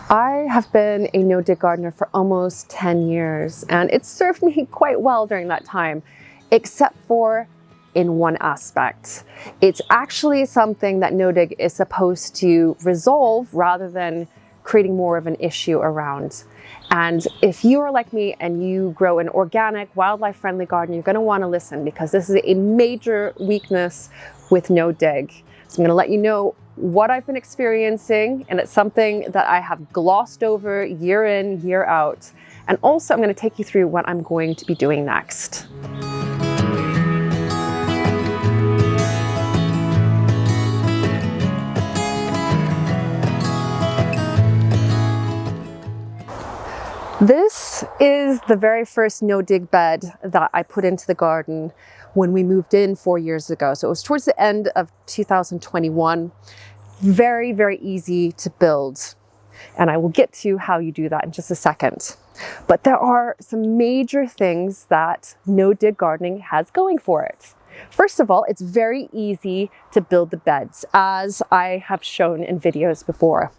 I have been a no-dig gardener for almost 10 years, and it's served me quite well during that time, except for in one aspect. It's actually something that no-dig is supposed to resolve rather than creating more of an issue around. And if you are like me and you grow an organic, wildlife-friendly garden, you're going to want to listen, because this is a major weakness with no-dig. So I'm going to let you know what I've been experiencing, and it's something that I have glossed over year in, year out. And also I'm going to take you through what I'm going to be doing next. This is the very first no-dig bed that I put into the garden when we moved in 4 years ago. So it was towards the end of 2021. Very, very easy to build. And I will get to how you do that in just a second. But there are some major things that no-dig gardening has going for it. First of all, it's very easy to build the beds, as I have shown in videos before.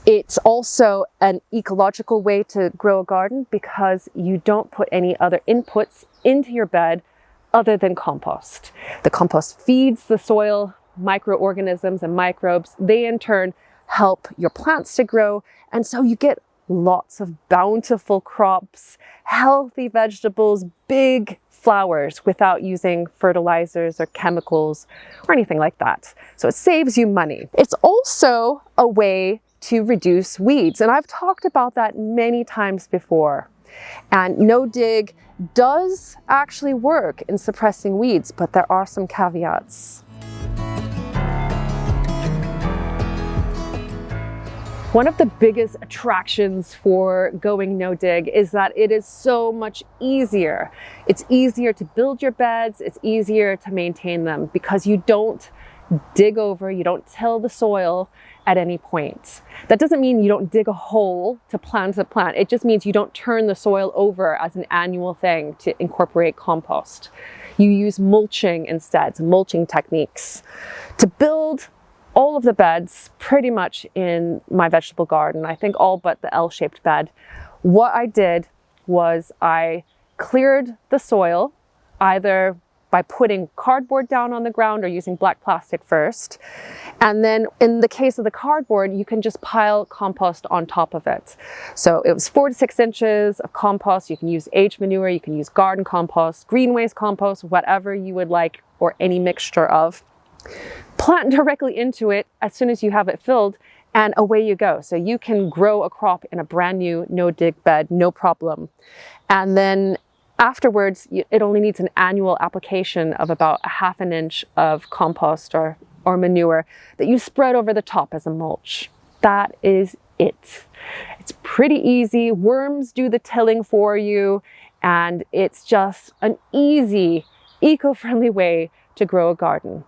It's also an ecological way to grow a garden because you don't put any other inputs into your bed other than compost. The compost feeds the soil microorganisms and microbes. They in turn help your plants to grow, and so you get lots of bountiful crops, healthy vegetables, big flowers without using fertilizers or chemicals or anything like that. So it saves you money. It's also a way to reduce weeds, and I've talked about that many times before. And no-dig does actually work in suppressing weeds, but there are some caveats. One of the biggest attractions for going no-dig is that it is so much easier. It's easier to build your beds, it's easier to maintain them because you don't dig over, you don't till the soil at any point. That doesn't mean you don't dig a hole to plant a plant. It just means you don't turn the soil over as an annual thing to incorporate compost. You use mulching instead, mulching techniques. To build all of the beds pretty much in my vegetable garden, I think all but the L-shaped bed, what I did was I cleared the soil either by putting cardboard down on the ground or using black plastic first. And then in the case of the cardboard, you can just pile compost on top of it. So it was 4 to 6 inches of compost. You can use aged manure, you can use garden compost, green waste compost, whatever you would like, or any mixture of. Plant directly into it as soon as you have it filled, and away you go. So you can grow a crop in a brand new no-dig bed, no problem. And then afterwards, it only needs an annual application of about 1/2 inch of compost or manure that you spread over the top as a mulch. That is it. It's pretty easy. Worms do the tilling for you, and it's just an easy, eco-friendly way to grow a garden.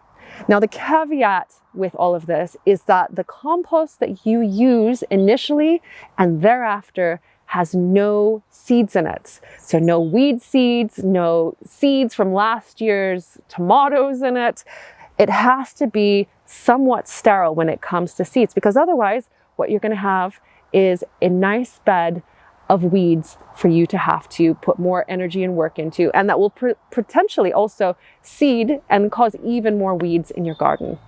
Now, the caveat with all of this is that the compost that you use initially and thereafter has no seeds in it. So no weed seeds, no seeds from last year's tomatoes in it. It has to be somewhat sterile when it comes to seeds, because otherwise what you're going to have is a nice bed of weeds for you to have to put more energy and work into, and that will potentially also seed and cause even more weeds in your garden.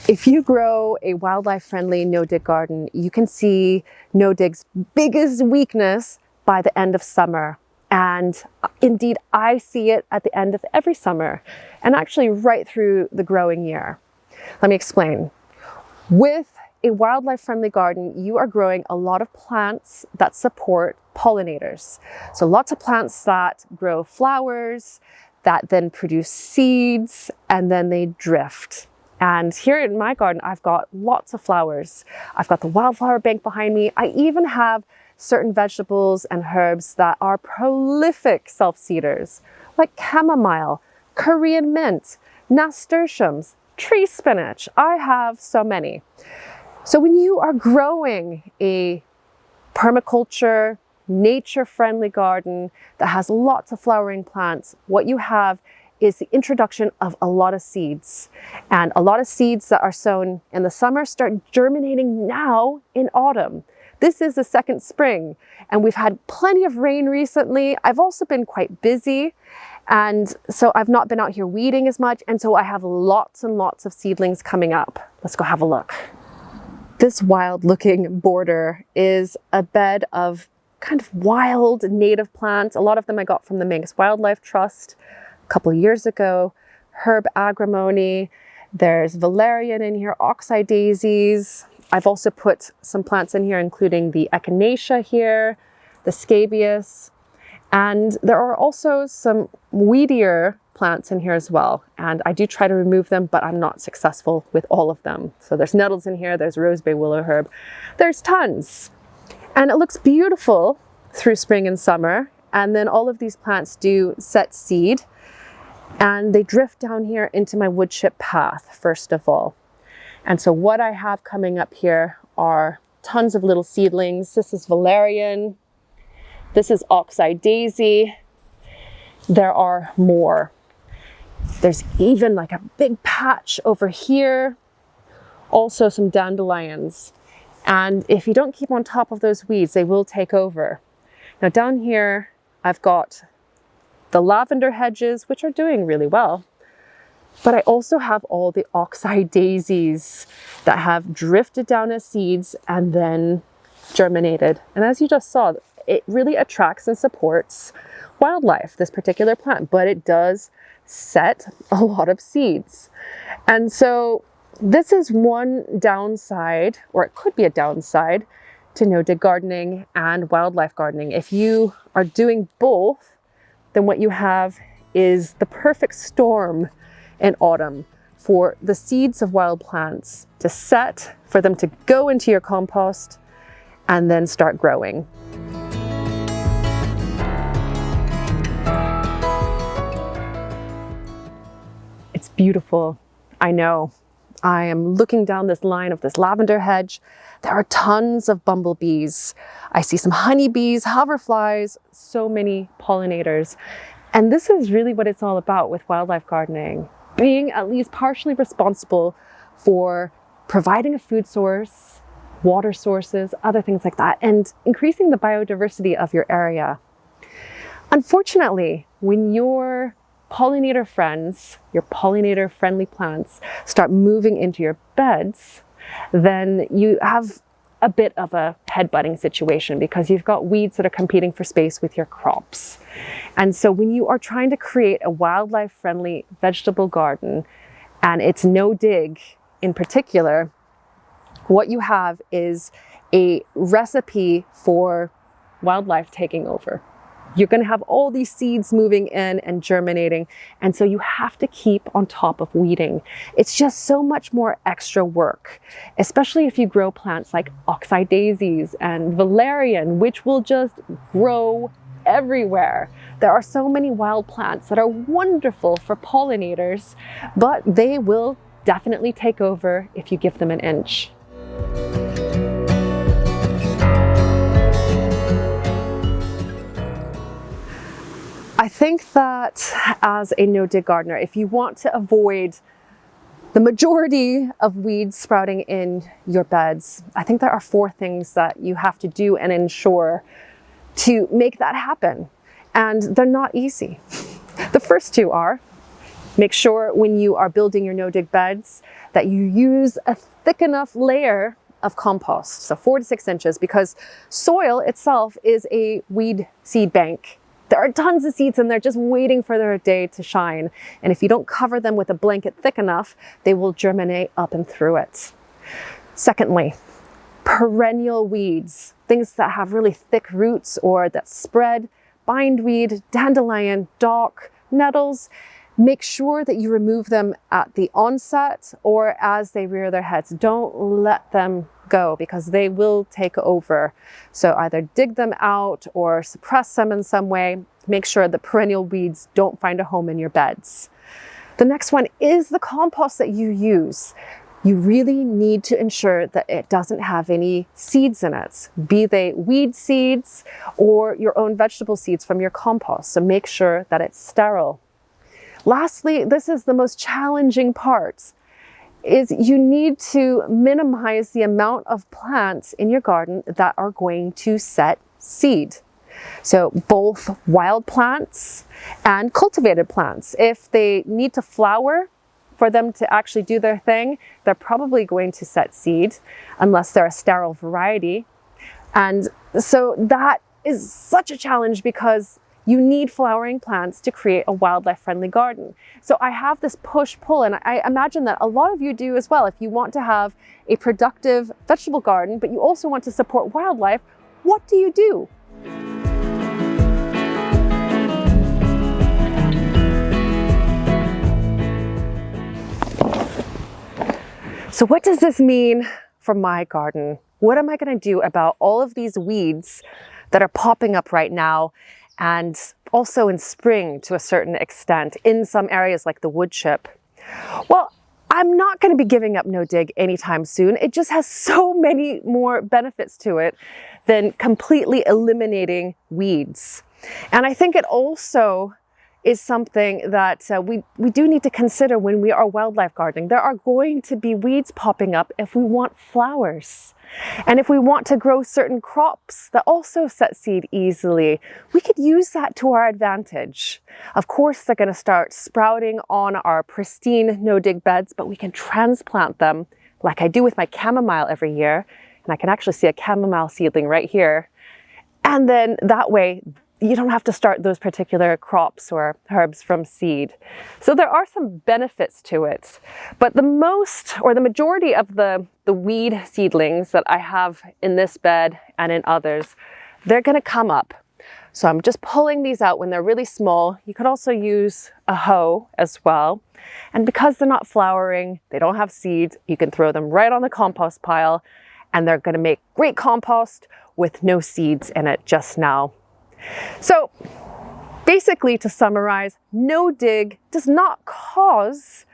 If you grow a wildlife-friendly no-dig garden, you can see no-dig's biggest weakness by the end of summer. And indeed, I see it at the end of every summer, and actually right through the growing year. Let me explain. With a wildlife-friendly garden, you are growing a lot of plants that support pollinators. So lots of plants that grow flowers, that then produce seeds, and then they drift. And here in my garden, I've got lots of flowers. I've got the wildflower bank behind me. I even have certain vegetables and herbs that are prolific self-seeders, like chamomile, Korean mint, nasturtiums, tree spinach. I have so many. So when you are growing a permaculture, nature-friendly garden that has lots of flowering plants, what you have is the introduction of a lot of seeds. And a lot of seeds that are sown in the summer start germinating now in autumn. This is the second spring, and we've had plenty of rain recently. I've also been quite busy, and so I've not been out here weeding as much, and so I have lots and lots of seedlings coming up. Let's go have a look. This wild looking border is a bed of kind of wild native plants. A lot of them I got from the Mangus Wildlife Trust a couple of years ago. Herb agrimony, there's valerian in here, oxeye daisies. I've also put some plants in here, including the echinacea here, the scabious, and there are also some weedier plants in here as well. And I do try to remove them, but I'm not successful with all of them. So there's nettles in here, there's rosebay willow herb, there's tons. And it looks beautiful through spring and summer. And then all of these plants do set seed, and they drift down here into my wood chip path, first of all. And so what I have coming up here are tons of little seedlings. This is valerian. This is oxeye daisy. There are more. There's even like a big patch over here. Also some dandelions. And if you don't keep on top of those weeds, they will take over. Now down here, I've got the lavender hedges, which are doing really well. But I also have all the oxeye daisies that have drifted down as seeds and then germinated. And as you just saw, it really attracts and supports wildlife, this particular plant, but it does set a lot of seeds. And so this is one downside, or it could be a downside, to no-dig gardening and wildlife gardening. If you are doing both, then what you have is the perfect storm in autumn for the seeds of wild plants to set, for them to go into your compost and then start growing. It's beautiful, I know. I am looking down this line of this lavender hedge. There are tons of bumblebees. I see some honeybees, hoverflies, so many pollinators. And this is really what it's all about with wildlife gardening. Being at least partially responsible for providing a food source, water sources, other things like that, and increasing the biodiversity of your area. Unfortunately, when your pollinator friends, your pollinator friendly plants start moving into your beds, then you have a bit of a headbutting situation because you've got weeds that are competing for space with your crops. And so when you are trying to create a wildlife friendly vegetable garden, and it's no dig in particular, what you have is a recipe for wildlife taking over. You're going to have all these seeds moving in and germinating. And so you have to keep on top of weeding. It's just so much more extra work, especially if you grow plants like oxeye daisies and valerian, which will just grow everywhere. There are so many wild plants that are wonderful for pollinators, but they will definitely take over if you give them an inch. I think that as a no-dig gardener, if you want to avoid the majority of weeds sprouting in your beds, I think there are 4 things that you have to do and ensure to make that happen. And they're not easy. The first 2 are, make sure when you are building your no-dig beds that you use a thick enough layer of compost, so 4 to 6 inches, because soil itself is a weed seed bank. There are tons of seeds in there just waiting for their day to shine. And if you don't cover them with a blanket thick enough, they will germinate up and through it. Secondly, perennial weeds, things that have really thick roots or that spread, bindweed, dandelion, dock, nettles. Make sure that you remove them at the onset or as they rear their heads. Don't let them go because they will take over. So either dig them out or suppress them in some way. Make sure the perennial weeds don't find a home in your beds. The next one is the compost that you use. You really need to ensure that it doesn't have any seeds in it, be they weed seeds or your own vegetable seeds from your compost. So make sure that it's sterile. Lastly, this is the most challenging part, is you need to minimize the amount of plants in your garden that are going to set seed. So both wild plants and cultivated plants. If they need to flower for them to actually do their thing, they're probably going to set seed unless they're a sterile variety. And so that is such a challenge because you need flowering plants to create a wildlife-friendly garden. So I have this push-pull, and I imagine that a lot of you do as well. If you want to have a productive vegetable garden, but you also want to support wildlife, what do you do? So what does this mean for my garden? What am I going to do about all of these weeds that are popping up right now, and also in spring to a certain extent in some areas like the wood chip? Well, I'm not going to be giving up no dig anytime soon. It just has so many more benefits to it than completely eliminating weeds. And I think it also is something that we do need to consider when we are wildlife gardening. There are going to be weeds popping up if we want flowers. And if we want to grow certain crops that also set seed easily, we could use that to our advantage. Of course, they're going to start sprouting on our pristine no-dig beds, but we can transplant them like I do with my chamomile every year. And I can actually see a chamomile seedling right here. And then that way, you don't have to start those particular crops or herbs from seed. So there are some benefits to it, but the majority of the weed seedlings that I have in this bed and in others, they're gonna come up. So I'm just pulling these out when they're really small. You could also use a hoe as well. And because they're not flowering, they don't have seeds, you can throw them right on the compost pile, and they're gonna make great compost with no seeds in it just now. So basically, to summarize, no dig does not cause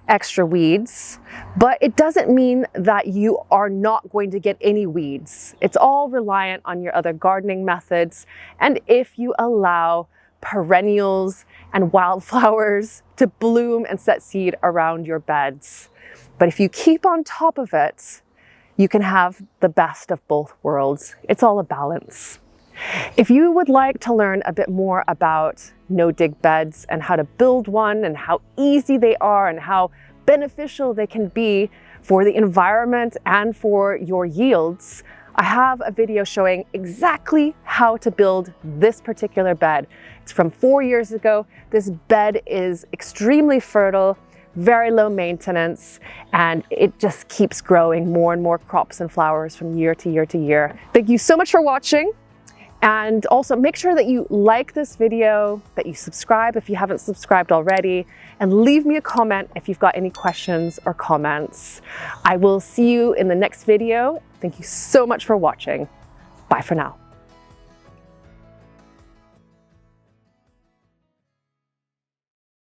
extra weeds, but it doesn't mean that you are not going to get any weeds. It's all reliant on your other gardening methods, and if you allow perennials and wildflowers to bloom and set seed around your beds. But if you keep on top of it, you can have the best of both worlds. It's all a balance. If you would like to learn a bit more about no-dig beds and how to build one and how easy they are and how beneficial they can be for the environment and for your yields, I have a video showing exactly how to build this particular bed. It's from 4 years ago. This bed is extremely fertile, very low maintenance, and it just keeps growing more and more crops and flowers from year to year to year. Thank you so much for watching. And also make sure that you like this video, that you subscribe if you haven't subscribed already, and leave me a comment if you've got any questions or comments. I will see you in the next video. Thank you so much for watching. Bye for now.